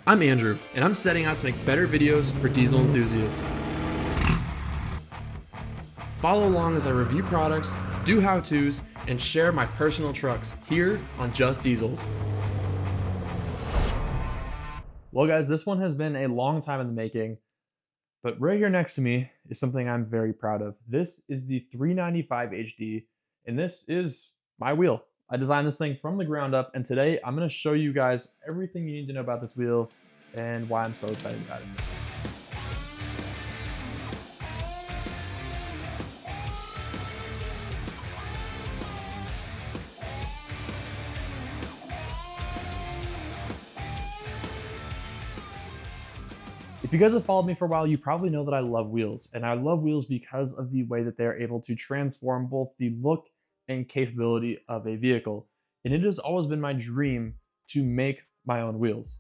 I'm Andrew, and I'm setting out to make better videos for diesel enthusiasts. Follow along as I review products, do how-tos, and share my personal trucks here on Just Diesels. Well, guys, this one has been a long time in the making, but right here next to me is something I'm very proud of. This is the 395 HD, and this is my wheel. I designed this thing from the ground up, and today I'm going to show you guys everything you need to know about this wheel and why I'm so excited about it. If you guys have followed me for a while, you probably know that I love wheels, and I love wheels because of the way that they're able to transform both the look and capability of a vehicle. And it has always been my dream to make my own wheels.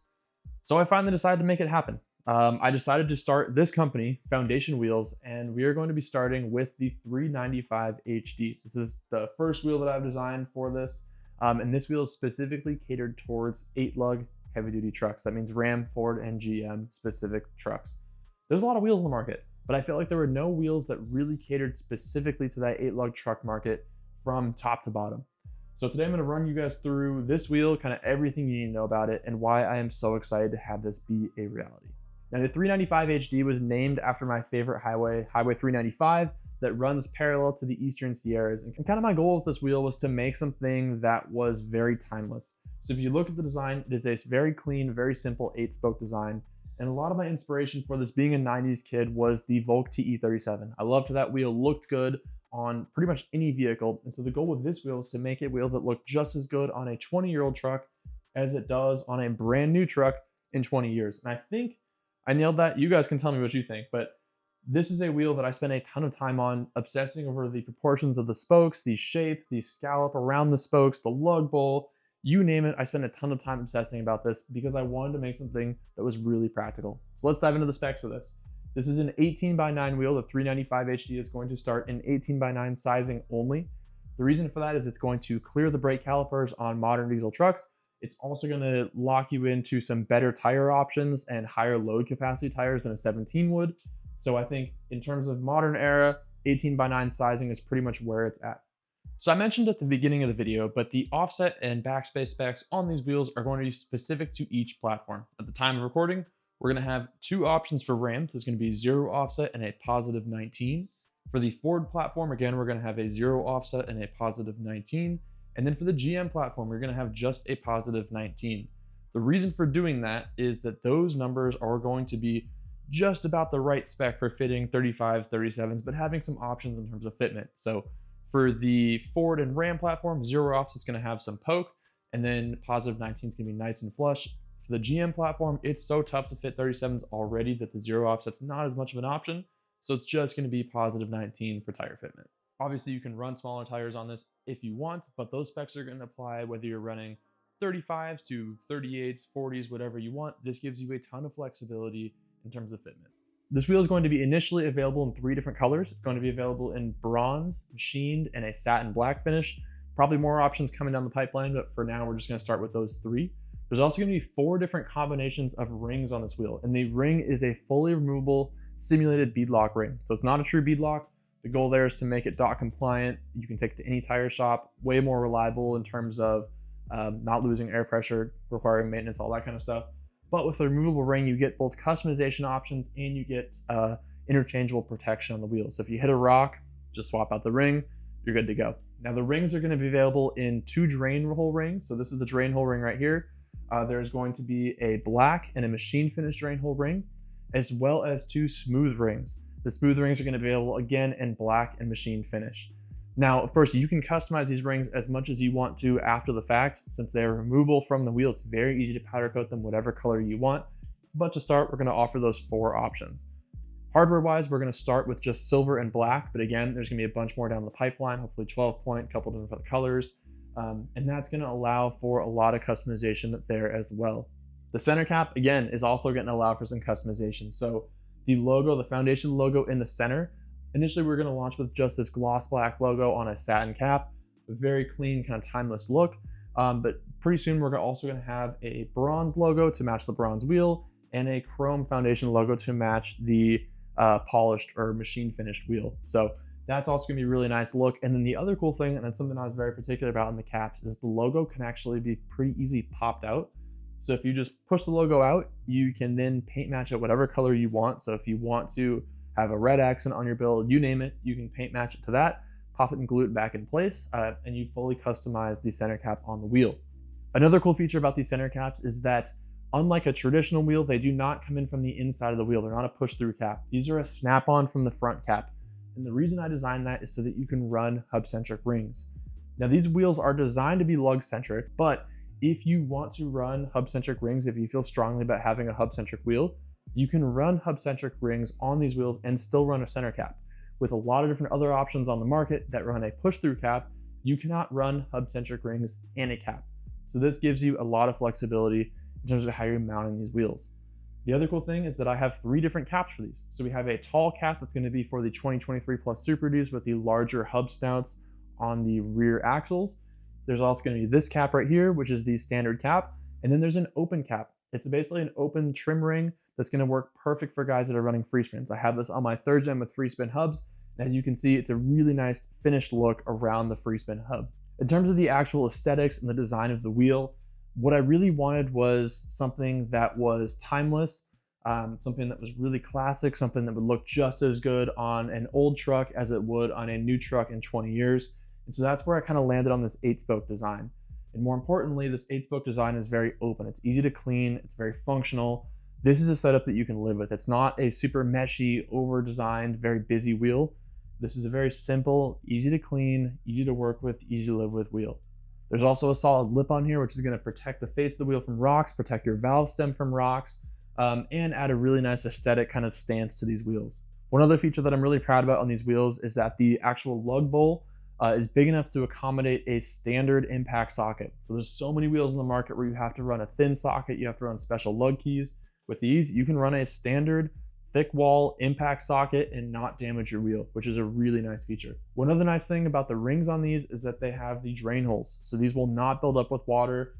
So I finally decided to make it happen. I decided to start this company, Foundation Wheels, and we are going to be starting with the 395 HD. This is the first wheel that I've designed for this, and this wheel is specifically catered towards 8-lug heavy-duty trucks. That means Ram, Ford, and GM specific trucks. There's a lot of wheels in the market, but I felt like there were no wheels that really catered specifically to that 8-lug truck market from top to bottom. So today I'm going to run you guys through this wheel, kind of everything you need to know about it, and why I am so excited to have this be a reality. Now, the 395 HD was named after my favorite highway, Highway 395, that runs parallel to the Eastern Sierras. And kind of my goal with this wheel was to make something that was very timeless. So if you look at the design, it is a very clean, very simple 8-spoke design. And a lot of my inspiration for this, being a 90s kid, was the Volk TE37. I loved how that wheel looked good on pretty much any vehicle. And so the goal with this wheel is to make a wheel that looked just as good on a 20-year-old truck as it does on a brand new truck in 20 years. And I think I nailed that. You guys can tell me what you think, but this is a wheel that I spent a ton of time on, obsessing over the proportions of the spokes, the shape, the scallop around the spokes, the lug bowl, you name it. I spent a ton of time obsessing about this because I wanted to make something that was really practical. So let's dive into the specs of this. This is an 18x9 wheel. The 395 HD is going to start in 18x9 sizing only. The reason for that is it's going to clear the brake calipers on modern diesel trucks. It's also going to lock you into some better tire options and higher load capacity tires than a 17 would. So I think in terms of modern era, 18x9 sizing is pretty much where it's at. So I mentioned at the beginning of the video, but the offset and backspace specs on these wheels are going to be specific to each platform. At the time of recording, we're going to have two options for Ram. There's going to be 0 offset and a positive 19. For the Ford platform, again, we're going to have a 0 offset and a positive 19. And then for the GM platform, we're going to have just a positive 19. The reason for doing that is that those numbers are going to be just about the right spec for fitting 35s, 37s, but having some options in terms of fitment. So for the Ford and Ram platform, 0 offset is going to have some poke, and then positive 19 is going to be nice and flush. For the GM platform, it's so tough to fit 37s already that the 0 offset's not as much of an option, so it's just going to be positive 19 for tire fitment. Obviously, you can run smaller tires on this if you want, but those specs are going to apply whether you're running 35s to 38s, 40s, whatever you want. This gives you a ton of flexibility in terms of fitment. This wheel is going to be initially available in 3 different colors. It's going to be available in bronze, machined, and a satin black finish. Probably more options coming down the pipeline, but for now, we're just going to start with those 3. There's also going to be 4 different combinations of rings on this wheel, and the ring is a fully removable simulated beadlock ring. So it's not a true beadlock. The goal there is to make it DOT compliant. You can take it to any tire shop, way more reliable in terms of not losing air pressure, requiring maintenance, all that kind of stuff. But with the removable ring, you get both customization options and you get interchangeable protection on the wheel. So if you hit a rock, just swap out the ring, you're good to go. Now the rings are going to be available in 2 drain hole rings. So this is the drain hole ring right here. There's going to be a black and a machine finish drain hole ring, as well as 2 smooth rings. The smooth rings are going to be available again in black and machine finish. Now, of course, you can customize these rings as much as you want to after the fact. Since they're removable from the wheel, it's very easy to powder coat them whatever color you want. But to start, we're going to offer those 4 options. Hardware-wise, we're going to start with just silver and black, but again, there's going to be a bunch more down the pipeline, hopefully 12-point, a couple different colors, and that's going to allow for a lot of customization there as well. The center cap, again, is also going to allow for some customization. So the logo, the Foundation logo in the center, initially we're going to launch with just this gloss black logo on a satin cap, a very clean, kind of timeless look. But Pretty soon, we're also going to have a bronze logo to match the bronze wheel and a chrome foundation logo to match the polished or machine finished wheel. So that's also going to be a really nice look. And then the other cool thing, and that's something I was very particular about in the caps, is the logo can actually be pretty easy popped out. So if you just push the logo out, you can then paint match it whatever color you want. So if you want to have a red accent on your build, you name it, you can paint match it to that, pop it and glue it back in place, and you fully customize the center cap on the wheel. Another cool feature about these center caps is that unlike a traditional wheel, they do not come in from the inside of the wheel. They're not a push-through cap. These are a snap-on from the front cap. And the reason I designed that is so that you can run hub-centric rings. Now, these wheels are designed to be lug-centric, but if you want to run hub-centric rings, if you feel strongly about having a hub-centric wheel, you can run hub-centric rings on these wheels and still run a center cap. With a lot of different other options on the market that run a push-through cap, you cannot run hub-centric rings and a cap. So this gives you a lot of flexibility in terms of how you're mounting these wheels. The other cool thing is that I have 3 different caps for these. So we have a tall cap that's going to be for the 2023 Plus Super Dues with the larger hub snouts on the rear axles. There's also going to be this cap right here, which is the standard cap. And then there's an open cap. It's basically an open trim ring that's going to work perfect for guys that are running free spins. I have this on my 3rd gen with free spin hubs. And as you can see, it's a really nice finished look around the free spin hub. In terms of the actual aesthetics and the design of the wheel, what I really wanted was something that was timeless, something that was really classic, something that would look just as good on an old truck as it would on a new truck in 20 years. And so that's where I kind of landed on this 8-spoke design. And more importantly, this 8-spoke design is very open. It's easy to clean, it's very functional. This is a setup that you can live with. It's not a super meshy, over-designed, very busy wheel. This is a very simple, easy to clean, easy to work with, easy to live with wheel. There's also a solid lip on here, which is going to protect the face of the wheel from rocks, protect your valve stem from rocks, and add a really nice aesthetic kind of stance to these wheels. One other feature that I'm really proud about on these wheels is that the actual lug bowl is big enough to accommodate a standard impact socket. So there's so many wheels in the market where you have to run a thin socket, you have to run special lug keys. With these, you can run a standard thick wall impact socket and not damage your wheel, which is a really nice feature. One other nice thing about the rings on these is that they have the drain holes. So these will not build up with water.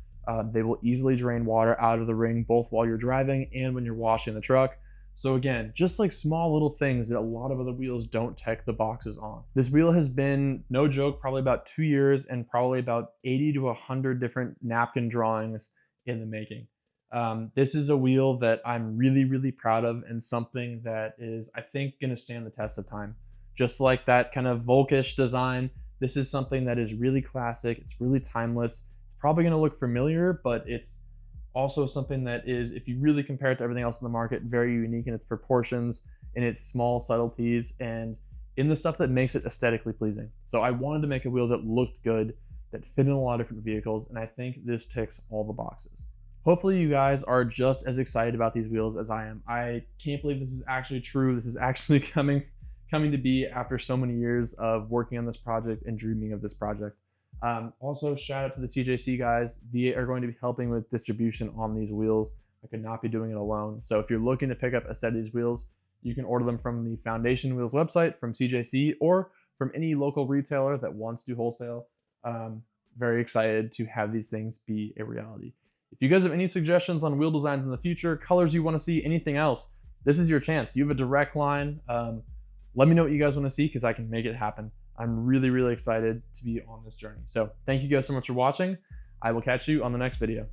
They will easily drain water out of the ring, both while you're driving and when you're washing the truck. So again, just like small little things that a lot of other wheels don't check the boxes on. This wheel has been, no joke, probably about 2 years and probably about 80 to 100 different napkin drawings in the making. This is a wheel that I'm really, really proud of and something that is, I think, going to stand the test of time. Just like that kind of Volkish design, this is something that is really classic. It's really timeless. It's probably going to look familiar, but it's also something that is, if you really compare it to everything else in the market, very unique in its proportions, in its small subtleties, and in the stuff that makes it aesthetically pleasing. So I wanted to make a wheel that looked good, that fit in a lot of different vehicles, and I think this ticks all the boxes. Hopefully you guys are just as excited about these wheels as I am. I can't believe this is actually true. This is actually coming to be after so many years of working on this project and dreaming of this project. Also, shout out to the CJC guys. They are going to be helping with distribution on these wheels. I could not be doing it alone. So if you're looking to pick up a set of these wheels, you can order them from the Foundation Wheels website, from CJC, or from any local retailer that wants to do wholesale. Very excited to have these things be a reality. If you guys have any suggestions on wheel designs in the future, colors you want to see, anything else, this is your chance. You have a direct line. Let me know what you guys want to see because I can make it happen. I'm really, really excited to be on this journey. So thank you guys so much for watching. I will catch you on the next video.